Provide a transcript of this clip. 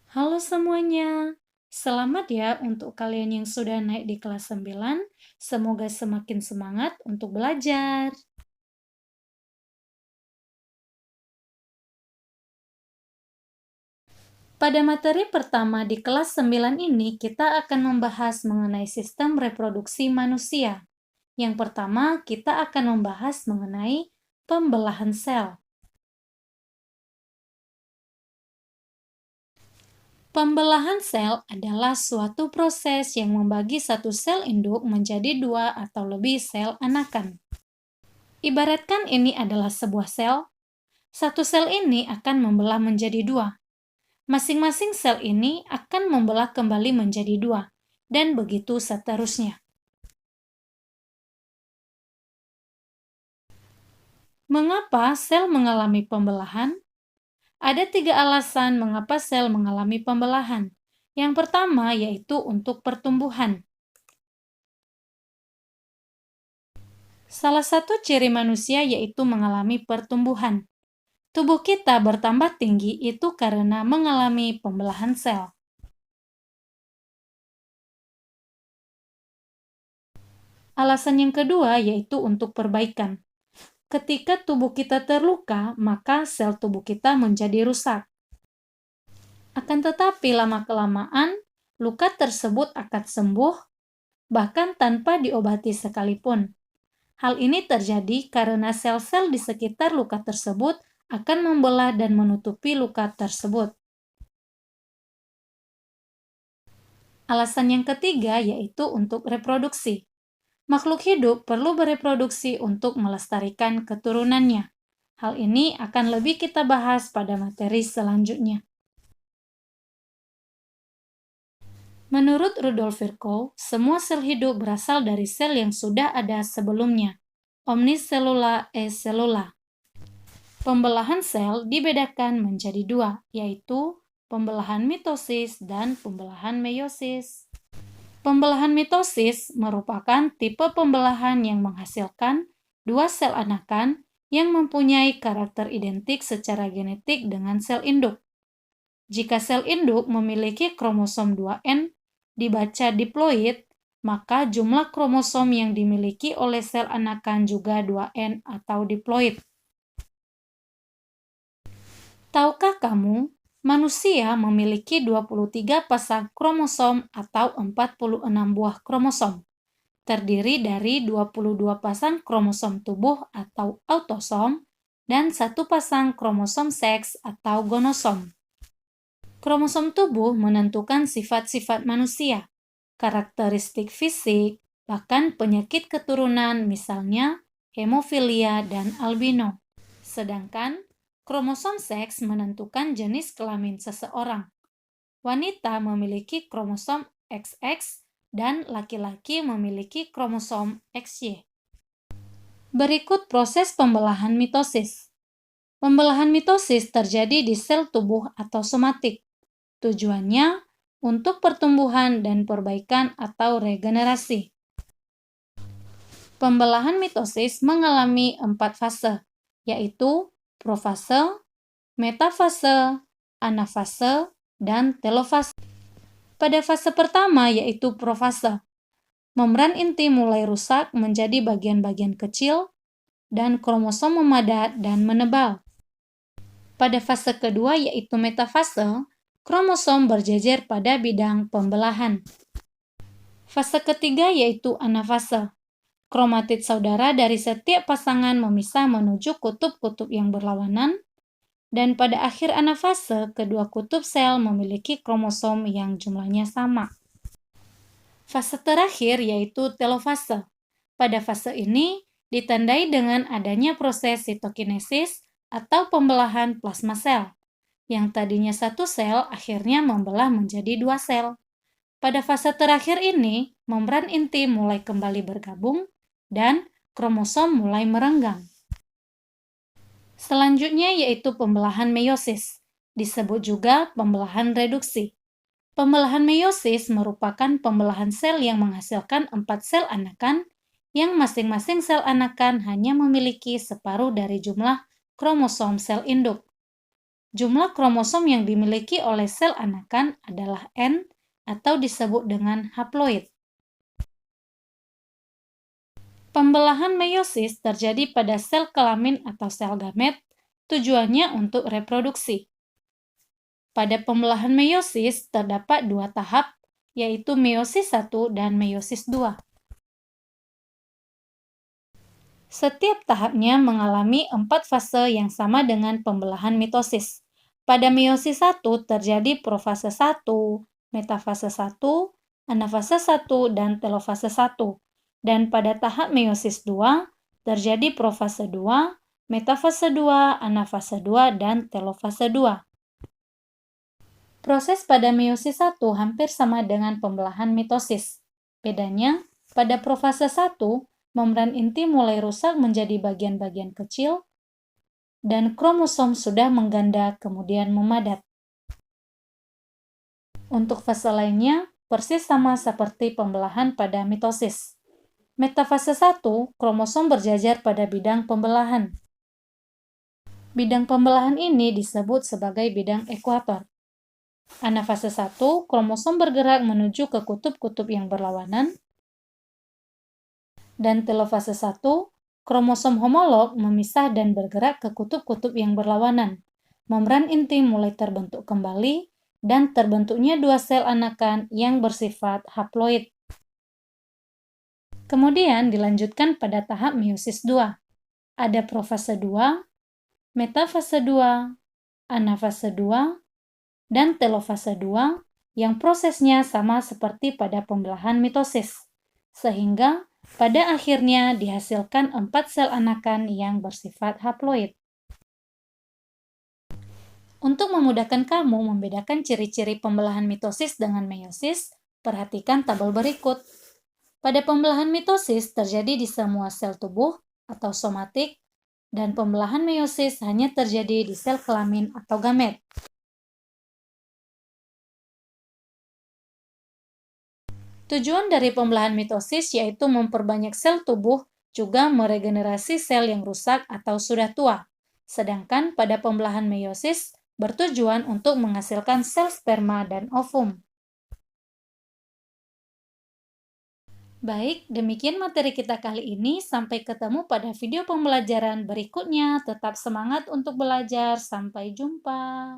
Halo semuanya, selamat ya untuk kalian yang sudah naik di kelas 9. Semoga semakin semangat untuk belajar. Pada materi pertama di kelas 9 ini, kita akan membahas mengenai sistem reproduksi manusia. Yang pertama, kita akan membahas mengenai pembelahan sel. Pembelahan sel adalah suatu proses yang membagi satu sel induk menjadi dua atau lebih sel anakan. Ibaratkan ini adalah sebuah sel. Satu sel ini akan membelah menjadi dua. Masing-masing sel ini akan membelah kembali menjadi dua, dan begitu seterusnya. Mengapa sel mengalami pembelahan? Ada 3 alasan mengapa sel mengalami pembelahan. Yang pertama yaitu untuk pertumbuhan. Salah satu ciri manusia yaitu mengalami pertumbuhan. Tubuh kita bertambah tinggi itu karena mengalami pembelahan sel. Alasan yang kedua yaitu untuk perbaikan. Ketika tubuh kita terluka, maka sel tubuh kita menjadi rusak. Akan tetapi lama-kelamaan, luka tersebut akan sembuh, bahkan tanpa diobati sekalipun. Hal ini terjadi karena sel-sel di sekitar luka tersebut akan membelah dan menutupi luka tersebut. Alasan yang ketiga yaitu untuk reproduksi. Makhluk hidup perlu bereproduksi untuk melestarikan keturunannya. Hal ini akan lebih kita bahas pada materi selanjutnya. Menurut Rudolf Virchow, semua sel hidup berasal dari sel yang sudah ada sebelumnya. Omnicellula e cellula. Pembelahan sel dibedakan menjadi dua, yaitu pembelahan mitosis dan pembelahan meiosis. Pembelahan mitosis merupakan tipe pembelahan yang menghasilkan dua sel anakan yang mempunyai karakter identik secara genetik dengan sel induk. Jika sel induk memiliki kromosom 2N dibaca diploid, maka jumlah kromosom yang dimiliki oleh sel anakan juga 2N atau diploid. Tahukah kamu, manusia memiliki 23 pasang kromosom atau 46 buah kromosom. Terdiri dari 22 pasang kromosom tubuh atau autosom dan 1 pasang kromosom seks atau gonosom. Kromosom tubuh menentukan sifat-sifat manusia, karakteristik fisik, bahkan penyakit keturunan misalnya hemofilia dan albino. Sedangkan kromosom seks menentukan jenis kelamin seseorang. Wanita memiliki kromosom XX dan laki-laki memiliki kromosom XY. Berikut proses pembelahan mitosis. Pembelahan mitosis terjadi di sel tubuh atau somatik. Tujuannya untuk pertumbuhan dan perbaikan atau regenerasi. Pembelahan mitosis mengalami 4 fase, yaitu profase, metafase, anafase, dan telofase. Pada fase pertama yaitu profase, membran inti mulai rusak menjadi bagian-bagian kecil dan kromosom memadat dan menebal. Pada fase kedua yaitu metafase, kromosom berjejer pada bidang pembelahan. Fase ketiga yaitu anafase. Kromatid saudara dari setiap pasangan memisah menuju kutub-kutub yang berlawanan, dan pada akhir anafase, kedua kutub sel memiliki kromosom yang jumlahnya sama. Fase terakhir yaitu telofase. Pada fase ini ditandai dengan adanya proses sitokinesis atau pembelahan plasma sel. Yang tadinya satu sel akhirnya membelah menjadi 2 sel. Pada fase terakhir ini, membran inti mulai kembali bergabung dan kromosom mulai merenggang. Selanjutnya yaitu pembelahan meiosis, disebut juga pembelahan reduksi. Pembelahan meiosis merupakan pembelahan sel yang menghasilkan 4 sel anakan yang masing-masing sel anakan hanya memiliki separuh dari jumlah kromosom sel induk. Jumlah kromosom yang dimiliki oleh sel anakan adalah N atau disebut dengan haploid. Pembelahan meiosis terjadi pada sel kelamin atau sel gamet, tujuannya untuk reproduksi. Pada pembelahan meiosis terdapat dua tahap, yaitu meiosis 1 dan meiosis 2. Setiap tahapnya mengalami 4 fase yang sama dengan pembelahan mitosis. Pada meiosis 1 terjadi profase 1, metafase 1, anafase 1, dan telofase 1. Dan pada tahap meiosis 2 terjadi profase 2, metafase 2, anafase 2, dan telofase 2. Proses pada meiosis 1 hampir sama dengan pembelahan mitosis. Bedanya, pada profase 1, membran inti mulai rusak menjadi bagian-bagian kecil, dan kromosom sudah mengganda kemudian memadat. Untuk fase lainnya, persis sama seperti pembelahan pada mitosis. Metafase 1, kromosom berjajar pada bidang pembelahan. Bidang pembelahan ini disebut sebagai bidang ekuator. Anafase 1, kromosom bergerak menuju ke kutub-kutub yang berlawanan. Dan telofase 1, kromosom homolog memisah dan bergerak ke kutub-kutub yang berlawanan. Membran inti mulai terbentuk kembali, dan terbentuknya dua sel anakan yang bersifat haploid. Kemudian dilanjutkan pada tahap meiosis 2. Ada profase 2, metafase 2, anafase 2, dan telofase 2 yang prosesnya sama seperti pada pembelahan mitosis. Sehingga pada akhirnya dihasilkan 4 sel anakan yang bersifat haploid. Untuk memudahkan kamu membedakan ciri-ciri pembelahan mitosis dengan meiosis, perhatikan tabel berikut. Pada pembelahan mitosis terjadi di semua sel tubuh atau somatik, dan pembelahan meiosis hanya terjadi di sel kelamin atau gamet. Tujuan dari pembelahan mitosis yaitu memperbanyak sel tubuh, juga meregenerasi sel yang rusak atau sudah tua. Sedangkan pada pembelahan meiosis bertujuan untuk menghasilkan sel sperma dan ovum. Baik, demikian materi kita kali ini. Sampai ketemu pada video pembelajaran berikutnya. Tetap semangat untuk belajar. Sampai jumpa.